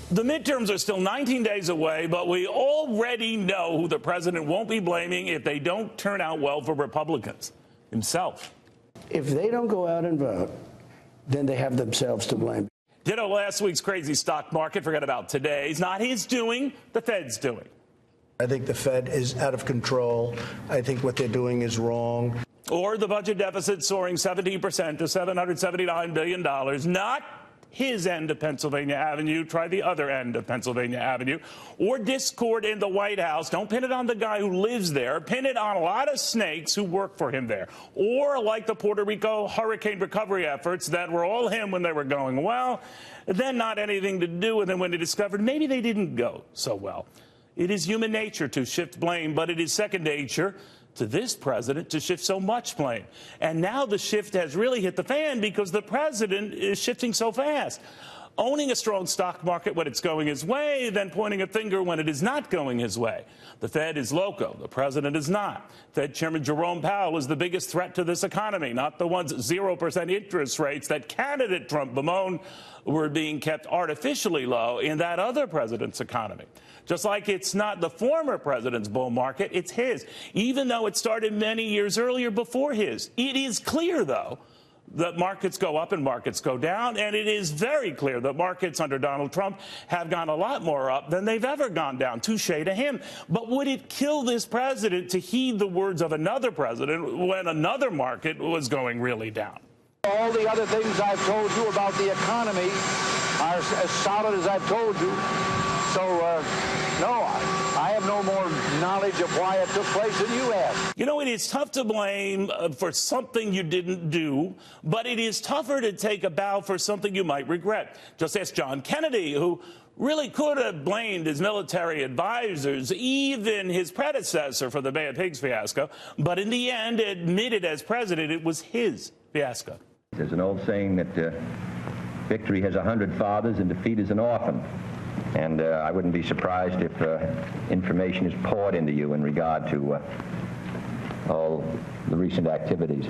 The midterms are still 19 days away, but we already know who the president won't be blaming if they don't turn out well for Republicans. Himself. If they don't go out and vote, then they have themselves to blame. Ditto last week's crazy stock market. Forget about today's. Not his doing, the Fed's doing. I think the Fed is out of control. I think what they're doing is wrong. Or the budget deficit soaring 17% to $779 billion. Not his end of Pennsylvania Avenue. Try the other end of Pennsylvania Avenue. Or discord in the White House. Don't pin it on the guy who lives there. Pin it on a lot of snakes who work for him there. Or like the Puerto Rico hurricane recovery efforts that were all him when they were going well, then not anything to do with them when they discovered maybe they didn't go so well. It is human nature to shift blame, but it is second nature to this president to shift so much blame. And now the shift has really hit the fan because the president is shifting so fast. Owning a strong stock market when it's going his way, then pointing a finger when it is not going his way. The Fed is loco. The president is not. Fed Chairman Jerome Powell is the biggest threat to this economy, not the ones 0% interest rates that candidate Trump bemoaned were being kept artificially low in that other president's economy. Just like it's not the former president's bull market, it's his, even though it started many years earlier before his. It is clear, though, that markets go up and markets go down, and it is very clear that markets under Donald Trump have gone a lot more up than they've ever gone down. Touche to him. But would it kill this president to heed the words of another president when another market was going really down? All the other things I've told you about the economy are as solid as I've told you. So, no, I have no more knowledge of why it took place than you have. You know, it is tough to blame for something you didn't do, but it is tougher to take a bow for something you might regret. Just ask John Kennedy, who really could have blamed his military advisors, even his predecessor, for the Bay of Pigs fiasco, but in the end admitted as president it was his fiasco. There's an old saying that victory has 100 fathers and defeat is an orphan. And I wouldn't be surprised if information is poured into you in regard to all the recent activities.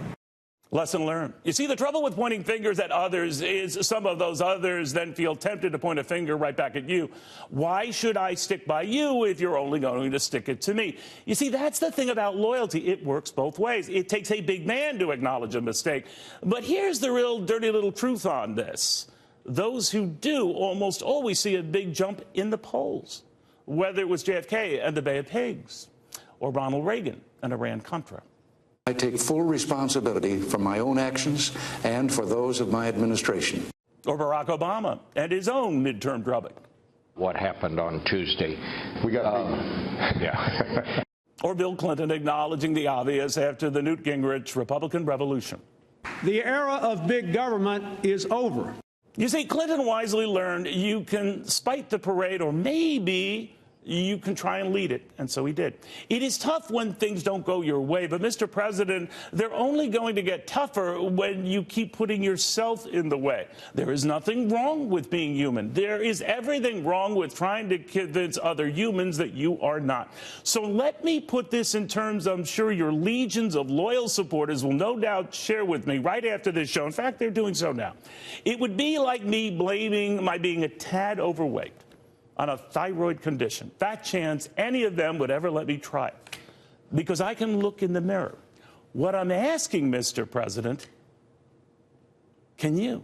Lesson learned. You see, the trouble with pointing fingers at others is some of those others then feel tempted to point a finger right back at you. Why should I stick by you if you're only going to stick it to me? You see, that's the thing about loyalty. It works both ways. It takes a big man to acknowledge a mistake. But here's the real dirty little truth on this. Those who do almost always see a big jump in the polls, whether it was JFK and the Bay of Pigs or Ronald Reagan and Iran-Contra. I take full responsibility for my own actions and for those of my administration. Or Barack Obama and his own midterm drubbing. What happened on Tuesday? We got yeah. Or Bill Clinton acknowledging the obvious after the Newt Gingrich Republican revolution. The era of big government is over. You see, Clinton wisely learned you can spite the parade, or maybe you can try and lead it, and so he did. It is tough when things don't go your way, but, Mr. President, they're only going to get tougher when you keep putting yourself in the way. There is nothing wrong with being human. There is everything wrong with trying to convince other humans that you are not. So let me put this in terms I'm sure your legions of loyal supporters will no doubt share with me right after this show. In fact, they're doing so now. It would be like me blaming my being a tad overweight on a thyroid condition. Fat chance any of them would ever let me try it. Because I can look in the mirror. What I'm asking, Mr. President, can you?